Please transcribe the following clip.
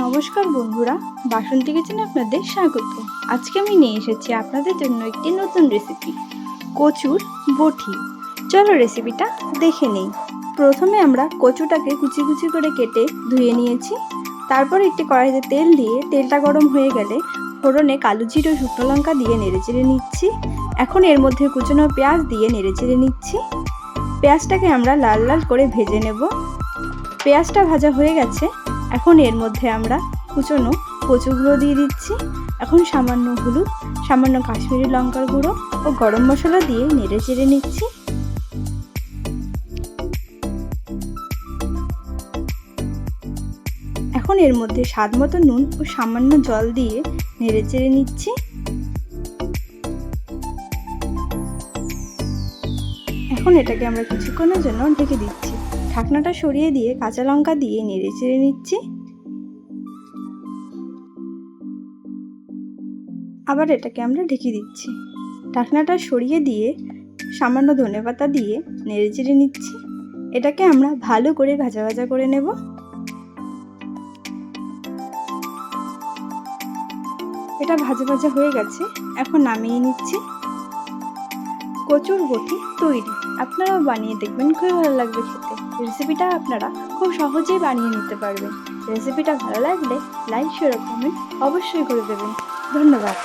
নমস্কার বন্ধুরা, বাসন্তী কিচেনে আপনাদের স্বাগত। আজকে আমি নিয়ে এসেছি আপনাদের জন্য একটি নতুন রেসিপি, কচুর বটি। চলো রেসিপিটা দেখে নেই। প্রথমে আমরা কচুটাকে কুচি কুচি করে কেটে ধুয়ে নিয়েছি। তারপর একটি কড়াইতে তেল দিয়ে তেলটা গরম হয়ে গেলে ফোড়নে কালো জিরে ও শুকনো লঙ্কা দিয়ে নেড়েচেড়ে নিচ্ছি। এখন এর মধ্যে কুচনো পেঁয়াজ দিয়ে নেড়েচেড়ে নিচ্ছি। পেঁয়াজটাকে আমরা লাল লাল করে ভেজে নেব। পেঁয়াজটা ভাজা হয়ে গেছে। এখন এর মধ্যে আমরা কুচনো কচুগুলো দিয়ে দিচ্ছি। এখন সামান্য হলুদ, সামান্য কাশ্মীরি লঙ্কার গুঁড়ো ও গরম মশলা দিয়ে নেড়ে চেড়ে নিচ্ছি। এখন এর মধ্যে স্বাদ মতো নুন ও সামান্য জল দিয়ে নেড়ে চেড়ে নিচ্ছি। এখন এটাকে আমরা কিছুক্ষণের জন্য ঢেকে দিচ্ছি। ঢাকনাটা সরিয়ে দিয়ে কাঁচা লঙ্কা দিয়ে নেড়ে চেড়ে নিচ্ছি। আবার এটাকে আমরা ঢেকে দিচ্ছি। ঢাকনাটা সরিয়ে দিয়ে সামান্য ধনেপাতা দিয়ে নেড়ে চেড়ে নিচ্ছি। এটাকে আমরা ভালো করে ভাজা ভাজা করে নেব। এটা ভাজা ভাজা হয়ে গেছে, এখন নামিয়ে নিচ্ছি। কচুর বটি তৈরি। আপনারাও বানিয়ে দেখবেন, খুবই ভালো লাগবে খেতে। রেসিপিটা আপনারা খুব সহজেই বানিয়ে নিতে পারবেন। রেসিপিটা ভালো লাগলে লাইক, শেয়ার ও কমেন্ট অবশ্যই করে দেবেন। ধন্যবাদ।